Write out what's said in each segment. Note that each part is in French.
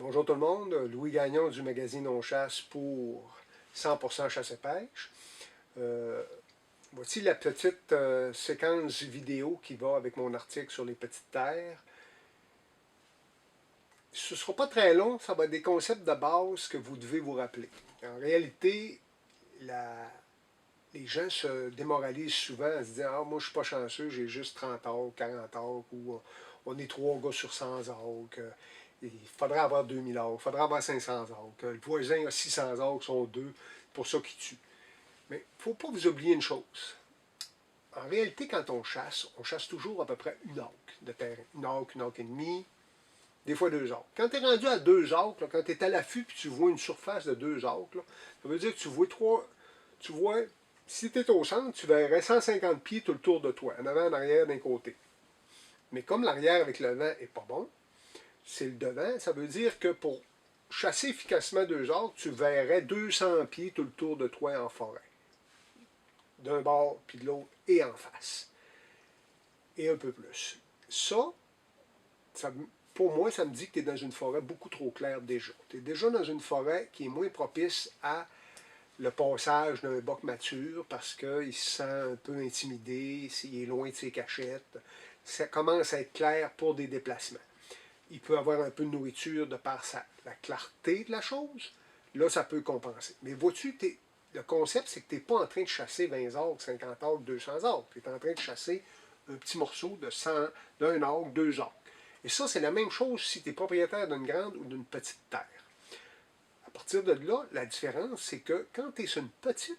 Bonjour tout le monde, Louis Gagnon du magazine On Chasse pour 100% chasse et pêche. Voici la petite séquence vidéo qui va avec mon article sur les petites terres. Ce ne sera pas très long, ça va être des concepts de base que vous devez vous rappeler. En réalité, les gens se démoralisent souvent en se disant « Ah, moi je suis pas chanceux, j'ai juste 30 arcs, 40 arcs, ou on est 3 gars sur 100 arcs. Il faudrait avoir 2000 arcs, il faudrait avoir 500 arcs. Le voisin a 600 arcs, sont deux, pour ça qu'il tue. » Mais il ne faut pas vous oublier une chose. En réalité, quand on chasse toujours à peu près une arc de terrain. Une arc et demie, des fois 2 arcs. Quand tu es rendu à 2 arcs, là, quand tu es à l'affût et tu vois une surface de 2 arcs, là, ça veut dire que tu vois, si tu es au centre, tu verrais 150 pieds tout le tour de toi, en avant, en arrière, d'un côté. Mais comme l'arrière avec le vent n'est pas bon, c'est le devant, ça veut dire que pour chasser efficacement 2 arcs, tu verrais 200 pieds tout le tour de toi en forêt. D'un bord puis de l'autre et en face. Et un peu plus. Ça, pour moi, ça me dit que tu es dans une forêt beaucoup trop claire déjà. Tu es déjà dans une forêt qui est moins propice à le passage d'un boc mature parce qu'il se sent un peu intimidé, s'il est loin de ses cachettes. Ça commence à être clair pour des déplacements. Il peut avoir un peu de nourriture de par la clarté de la chose. Là, ça peut compenser. Mais vois-tu, le concept, c'est que tu n'es pas en train de chasser 20 arcs, 50 arcs, 200 arcs. Tu es en train de chasser un petit morceau d'un arc, 2 arcs. Et ça, c'est la même chose si tu es propriétaire d'une grande ou d'une petite terre. À partir de là, la différence, c'est que quand tu es sur une petite,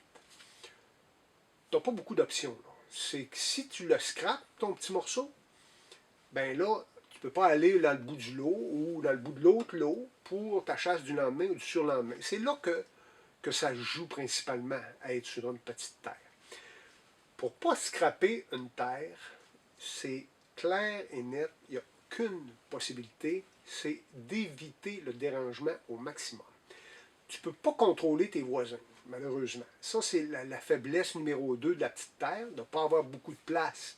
tu n'as pas beaucoup d'options. C'est que si tu le scrapes, ton petit morceau, ben là, tu ne peux pas aller dans le bout du lot ou dans le bout de l'autre lot pour ta chasse du lendemain ou du surlendemain. C'est là que ça joue principalement à être sur une petite terre. Pour ne pas scraper une terre, c'est clair et net, il n'y a qu'une possibilité, c'est d'éviter le dérangement au maximum. Tu ne peux pas contrôler tes voisins, malheureusement. Ça, c'est la faiblesse numéro 2 de la petite terre, de ne pas avoir beaucoup de place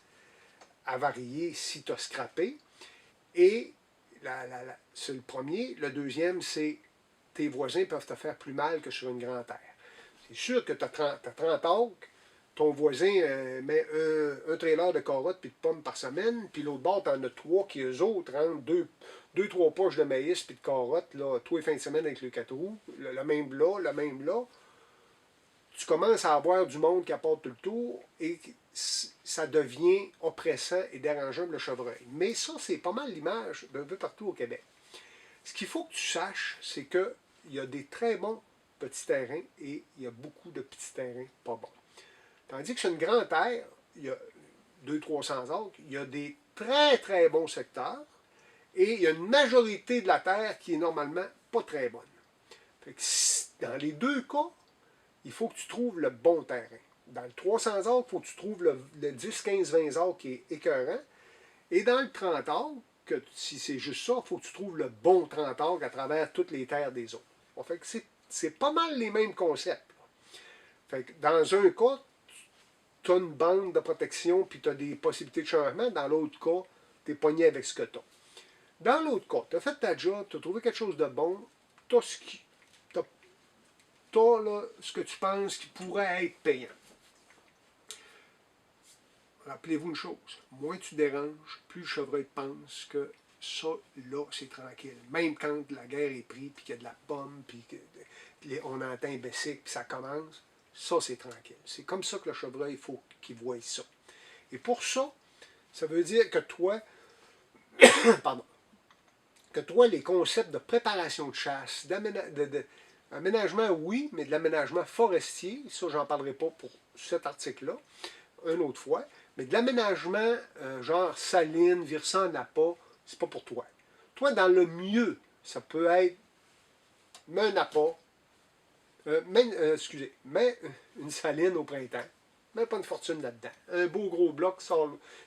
à varier si tu as scrappé. Et c'est le premier. Le deuxième, c'est tes voisins peuvent te faire plus mal que sur une grande terre. C'est sûr que tu as 30 arcs, ton voisin met un trailer de carottes et de pommes par semaine, puis l'autre bord, tu en as 3 qui, eux autres, rentrent 2-3 poches de maïs et de carottes, là, tous les fins de semaine avec le 4 roues, le même là, le même là. Tu commences à avoir du monde qui apporte tout le tour et ça devient oppressant et dérangeant pour le chevreuil. Mais ça, c'est pas mal l'image d'un peu partout au Québec. Ce qu'il faut que tu saches, c'est qu'il y a des très bons petits terrains et il y a beaucoup de petits terrains pas bons. Tandis que sur une grande terre, il y a 200-300 acres, il y a des très très bons secteurs et il y a une majorité de la terre qui est normalement pas très bonne. Fait que dans les deux cas, il faut que tu trouves le bon terrain. Dans le 300 acres, il faut que tu trouves le 10, 15, 20 acres qui est écœurant. Et dans le 30 acres, si c'est juste ça, il faut que tu trouves le bon 30 acres à travers toutes les terres des autres. Bon, fait que c'est pas mal les mêmes concepts. Fait que dans un cas, tu as une bande de protection puis tu as des possibilités de changement. Dans l'autre cas, tu es pogné avec ce que tu as. Dans l'autre cas, tu as fait ta job, tu as trouvé quelque chose de bon, tu as ce que tu penses qui pourrait être payant. Rappelez-vous une chose, moins tu déranges, plus le chevreuil pense que ça, là, c'est tranquille. Même quand la guerre est prise, puis qu'il y a de la pomme, puis qu'on entend un bessic, puis ça commence, ça, c'est tranquille. C'est comme ça que le chevreuil, il faut qu'il voie ça. Et pour ça, ça veut dire que toi, pardon, que toi, les concepts de préparation de chasse, d'aménagement, oui, mais de l'aménagement forestier, ça, j'en parlerai pas pour cet article-là, une autre fois, mais de l'aménagement, genre Saline, Virsan, Napa, c'est pas pour toi. Toi, dans le mieux, ça peut être, mets un Napa, mets une Saline au printemps, mets pas une fortune là-dedans. Un beau gros bloc,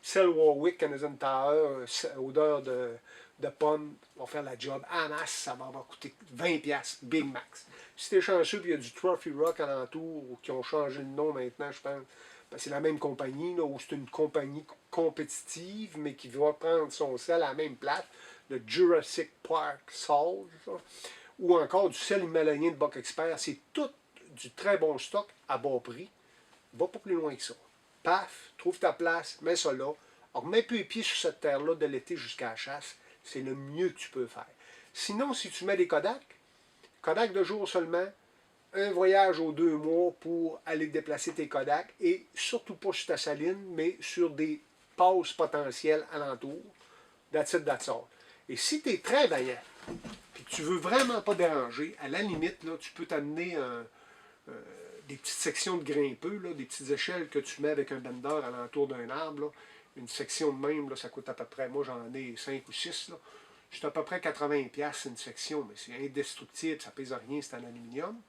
Cell Warwick, Canadian Tower, odeur de pommes, va faire la job. En masse, ça va avoir coûté 20$, Big Max. Si t'es chanceux, puis il y a du Trophy Rock alentour, qui ont changé de nom maintenant, je pense, ben, c'est la même compagnie, là, ou c'est une compagnie compétitive, mais qui va prendre son sel à la même place. le Jurassic Park Salt, ça, ou encore du sel himalayen de Boc Expert. C'est tout du très bon stock à bas prix. Va pas plus loin que ça. Paf, trouve ta place, mets ça là. Remets peu les pieds sur cette terre-là de l'été jusqu'à la chasse. C'est le mieux que tu peux faire. Sinon, si tu mets des Kodak, Kodak de jour seulement, un voyage aux 2 mois pour aller déplacer tes Kodak et surtout pas sur ta saline, mais sur des passes potentielles alentour. That's it, that's all. Et si tu es très vaillant, puis que tu veux vraiment pas déranger, à la limite, là, tu peux t'amener des petites sections de grimpeux, là, des petites échelles que tu mets avec un bender alentour d'un arbre. Là. Une section de même, là, ça coûte à peu près, moi j'en ai 5 ou 6. Là. C'est à peu près 80$ une section, mais c'est indestructible, ça pèse rien, c'est en aluminium.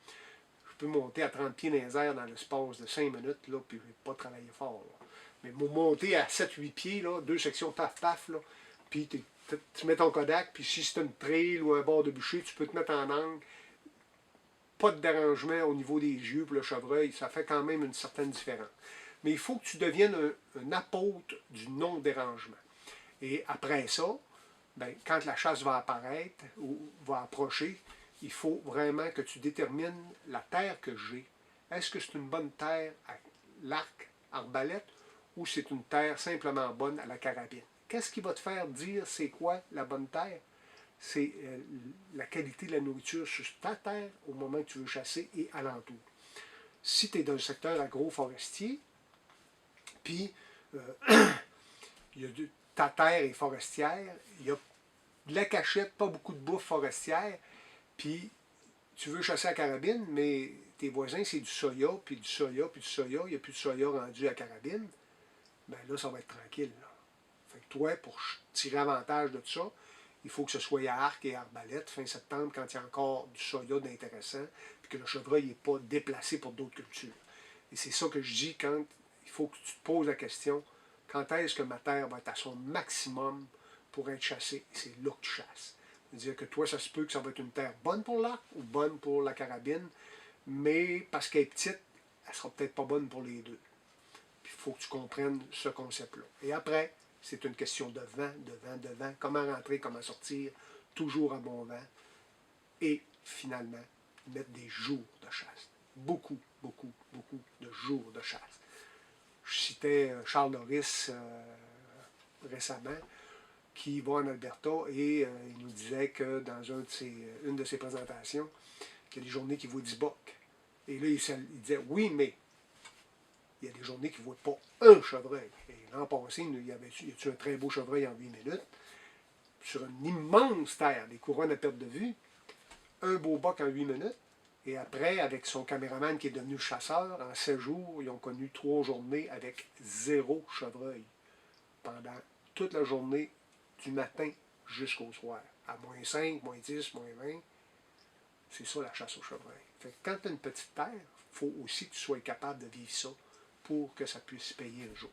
Je peux monter à 30 pieds dans les airs dans l'espace de 5 minutes, là, puis je vais pas travailler fort. Là. Mais pour monter à 7-8 pieds, là, 2 sections paf paf, là, puis tu mets ton Kodak, puis si c'est une trail ou un bord de bûcher, tu peux te mettre en angle. Pas de dérangement au niveau des yeux pour le chevreuil, ça fait quand même une certaine différence. Mais il faut que tu deviennes un apôtre du non-dérangement. Et après ça, ben, quand la chasse va apparaître ou va approcher, il faut vraiment que tu détermines la terre que j'ai. Est-ce que c'est une bonne terre à l'arc, arbalète, ou c'est une terre simplement bonne à la carabine? Qu'est-ce qui va te faire dire c'est quoi la bonne terre? C'est la qualité de la nourriture sur ta terre au moment que tu veux chasser et alentour. Si tu es dans un secteur agro-forestier, puis ta terre est forestière, il y a de la cachette, pas beaucoup de bouffe forestière, puis tu veux chasser à carabine, mais tes voisins, c'est du soya, puis du soya, puis du soya, il n'y a plus de soya rendu à carabine, bien là, ça va être tranquille. Là. Fait que toi, pour tirer avantage de tout ça, il faut que ce soit à arc et à arbalète, fin septembre, quand il y a encore du soya d'intéressant, puis que le chevreuil n'est pas déplacé pour d'autres cultures. Et c'est ça que je dis quand il faut que tu te poses la question, quand est-ce que ma terre va être à son maximum pour être chassée? Et c'est là que tu chasses. C'est-à-dire que toi, ça se peut que ça va être une terre bonne pour l'arc ou bonne pour la carabine, mais parce qu'elle est petite, elle ne sera peut-être pas bonne pour les deux. Puis il faut que tu comprennes ce concept-là. Et après, c'est une question de vent, de vent, de vent. Comment rentrer, comment sortir, toujours à bon vent. Et finalement, mettre des jours de chasse. Beaucoup, beaucoup, beaucoup de jours de chasse. Je citais Charles Norris récemment, qui va en Alberta et il nous disait que dans une de ses présentations, qu'il y a des journées qu'il voit 10 bocs. Et là, il disait, oui, mais il y a des journées qu'il ne voit pas un chevreuil. Et l'an passé, il y a un très beau chevreuil en 8 minutes, sur une immense terre, des couronnes à perte de vue, un beau boc en 8 minutes, et après, avec son caméraman qui est devenu chasseur, en 7 jours, ils ont connu 3 journées avec 0 chevreuil, pendant toute la journée, du matin jusqu'au soir. À moins 5, moins 10, moins 20, c'est ça la chasse au chevreuil. Fait que quand tu as une petite terre, il faut aussi que tu sois capable de vivre ça pour que ça puisse payer un jour.